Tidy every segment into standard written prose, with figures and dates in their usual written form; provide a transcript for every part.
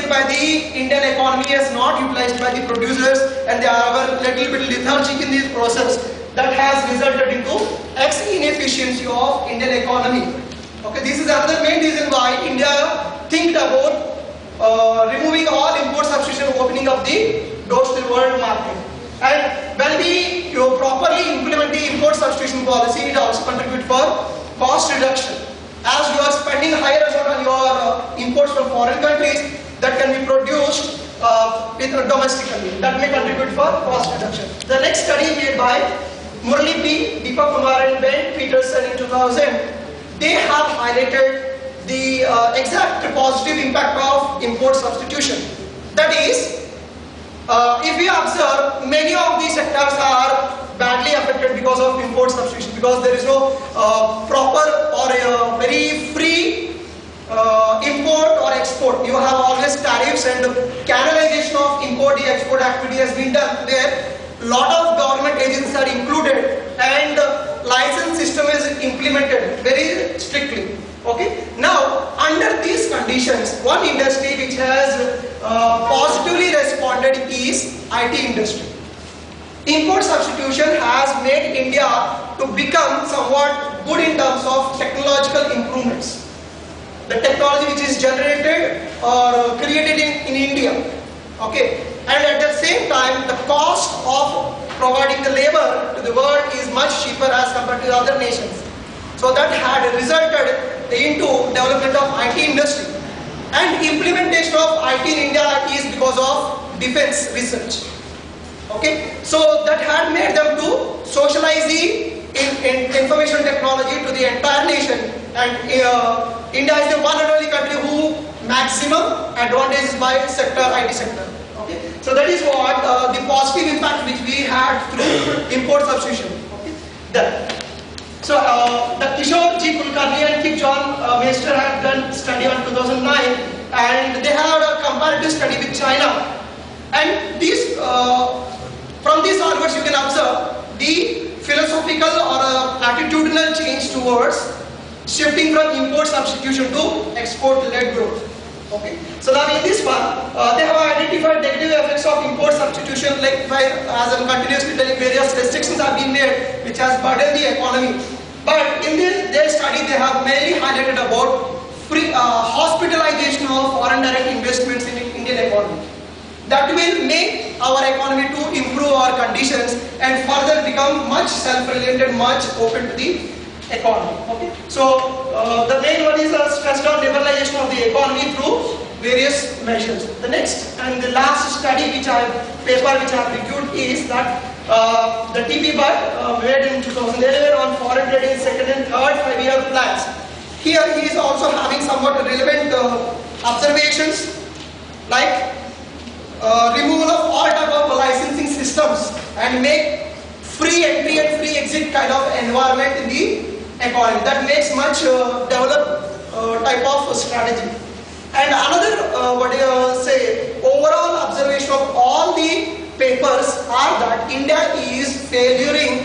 made by the Indian economy is not utilized by the producers, and they are a little bit lethargic in this process. That has resulted into inefficiency of Indian economy. Okay, this is another main reason why India think about removing all import substitution, opening up the doors to the world market. And when we properly implement the import substitution policy, it also contributes for cost reduction. As you are spending higher amount on your imports from foreign countries that can be produced domestically, that may contribute for cost reduction. The next study made by Murali P, Deepak Kumar and Ben Peterson in 2000, they have highlighted the exact positive impact of import substitution. That is, if we observe, many of these sectors are badly affected because of import substitution, because there is no proper or very free import or export. You have always tariffs, and canalization of import-export activity has been done where a lot of government agencies are included and license system is implemented very strictly. Okay. Now, under these conditions, one industry which has positively responded is IT industry. Import substitution has made India to become somewhat good in terms of technological improvements. The technology which is generated or created in India. Okay. And at the same time, the cost of providing the labor to the world is much cheaper as compared to other nations. So that had resulted into development of IT industry. And implementation of IT in India is because of defense research. Okay, so that had made them to socialize the information technology to the entire nation, and India is the one and only country who maximum advantage by sector, IT sector. Okay, so that is what the positive impact which we had through import substitution. Okay, then. So the Kishore G. Kulkarni and Kip John Meister have done study on 2009, and they have a comparative study with China. And these, from these onwards, you can observe the philosophical or attitudinal change towards shifting from import substitution to export-led growth. Okay. So now in this one, they have identified negative effects of import substitution, like as I'm continuously telling, various restrictions have been made which has burdened the economy. But in their study, they have mainly highlighted about free hospitalization of foreign direct investments in Indian economy. That will make our economy to improve our conditions and further become much self-reliant, much open to the economy. Okay. So the main one is stressed on liberalization of the economy through various measures. The next and the last study which I have reviewed is that the TP Butt made in 2011 on foreign trade in second and third 5-year plans. Here he is also having somewhat relevant observations like removal of all type of licensing systems and make free entry and free exit kind of environment in the economy. That makes much developed type of strategy. And another overall observation of all the papers are that India is failing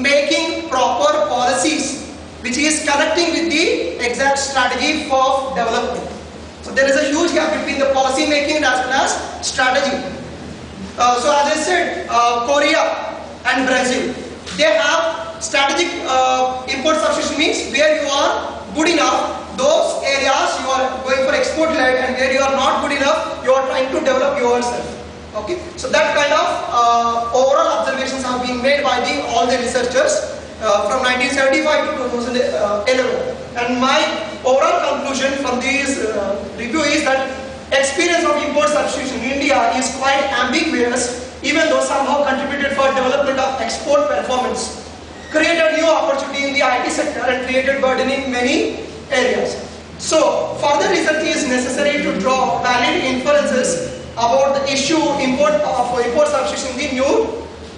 making proper policies which is connecting with the exact strategy for development. So there is a huge gap between the policy making as well as strategy. So as I said, Korea and Brazil, they have strategic import substitution, means where you are good enough, those areas you are going for export led, and where you are not good enough, you are trying to develop yourself. Okay, so that kind of overall observations have been made by all the researchers from 1975 to 2011. And my overall conclusion from this review is that experience of import substitution in India is quite ambiguous, even though somehow contributed for development of export performance, created new opportunity in the IT sector and created burden in many areas. So further research is necessary to draw valid inferences about the issue import substitution in the new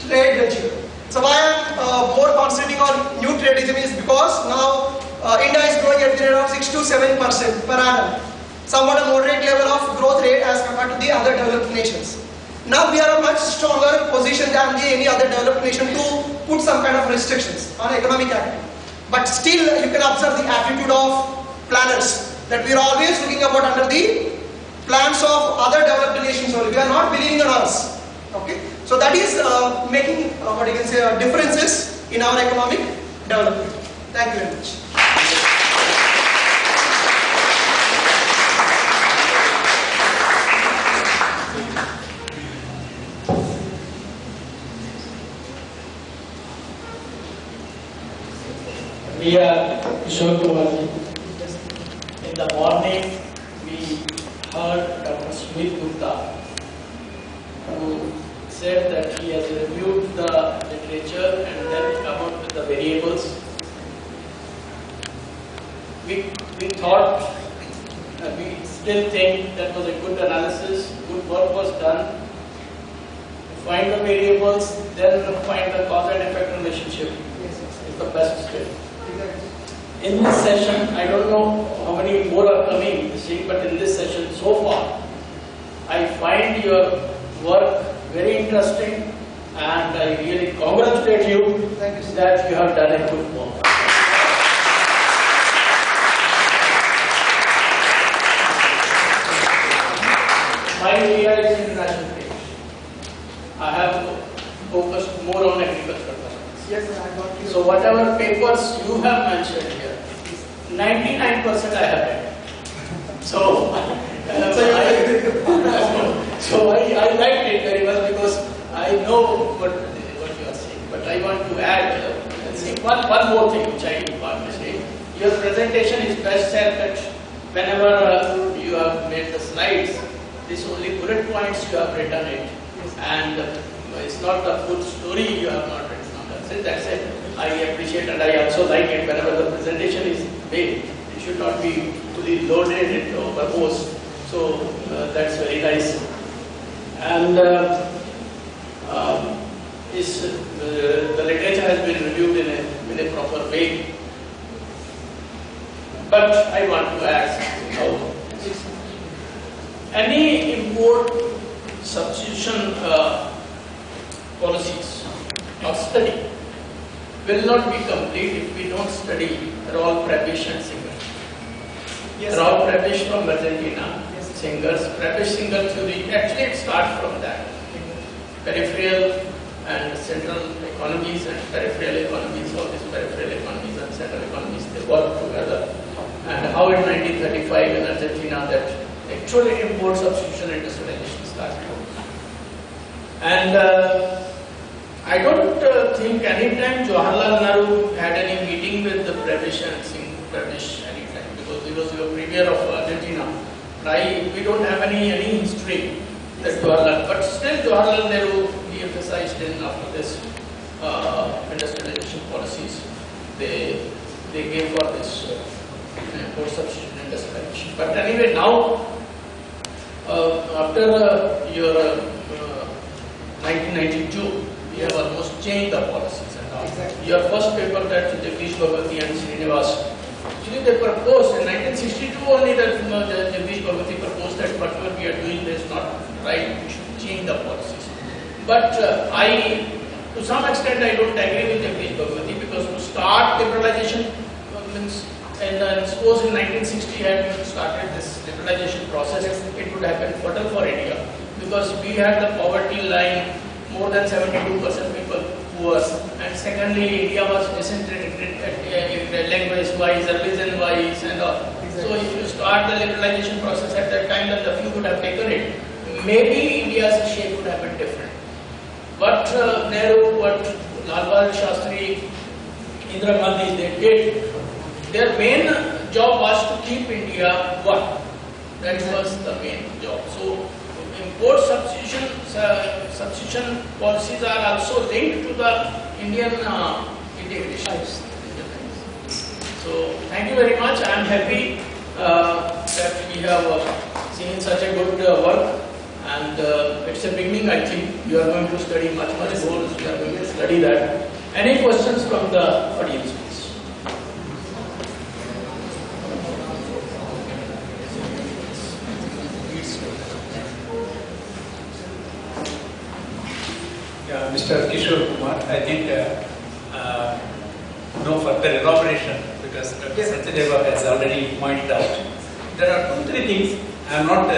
trade regime. So why I am more concentrating on new trade regime is because now India is growing at the rate of 6 to 7% per annum, somewhat a moderate level of growth rate as compared to the other developed nations. Now we are a much stronger position than any other developed nation to put some kind of restrictions on economic activity. But still you can observe the attitude of planners that we are always looking about under the plans of other developed nations only. We are not believing on us. Okay, so that is making what you can say differences in our economic development. Thank you very much. We are Kishore Kumar. In the morning, we heard Dr. Smith Gupta, who said that he has reviewed the literature and then come up with the variables. We thought, we still think that was a good analysis, good work was done. Find the variables, then find the cause and effect relationship. Is the best step. In this session, I don't know how many more are coming this week, but in this session so far, I find your work very interesting, and I really congratulate you that you have done a good work. My area is international trade. I have focused more on agriculture. Yes, sir, I got you. So whatever papers you have mentioned here, 99% I have read. So, I liked it very well because I know what you are saying. But I want to add one more thing which I want to say. Your presentation is best said that whenever you have made the slides, this only bullet points you have written it, and it's not the full story you have not written. That's it. I appreciate and I also like it whenever the presentation is made. It should not be fully loaded or verbose. So that's very nice. And the literature has been reviewed in a proper way. But I want to ask, any import substitution policies or study will not be complete if we don't study Raul Prebisch and Singer. Yes, Raul Prebisch from Argentina, yes. Singer's Prebisch Singer theory, actually it starts from that. Peripheral and central economies and peripheral economies, all these peripheral economies and central economies, they work together. And how in 1935 in Argentina that actually import substitution and industrialization started. And I don't think any time Jawaharlal Nehru had any meeting with the Prebisch and Prebisch any time, because he was the premier of Argentina. We don't have any history that Jawaharlal, but still Jawaharlal Nehru, he emphasized in after this industrialization policies, they gave for this import substitution industrialization. But anyway, now after your 1992. We have almost changed the policies and all. Exactly. Your first paper that Jagdish Bhagwati and Srinivas, actually they proposed in 1962 only that Jagdish Bhagwati proposed that whatever we are doing is not right, we should change the policies. But to some extent I don't agree with Jagdish Bhagwati, because to start liberalization means, and suppose in 1960 had started this liberalization process, it would have been fatal for India, because we had the poverty line, more than 72% people poor, and secondly India was disintegrated language-wise, religion-wise and all. Exactly. So if you start the liberalization process at that time, then the few would have taken it. Maybe India's shape would have been different. But Nehru, what Lal Bahadur Shastri, Indira Gandhi, they did, their main job was to keep India one. That was the main job. So import substitution policies are also linked to the Indian integration. So thank you very much. I am happy that we have seen such a good work, and it's a beginning. I think you are going to study much more. We are going to study that. Any questions from the audience, please? Yeah, Mr. Kishore Kumar, I think no further elaboration, because Dr. Satyadeva has already pointed out. There are 2-3 things I am not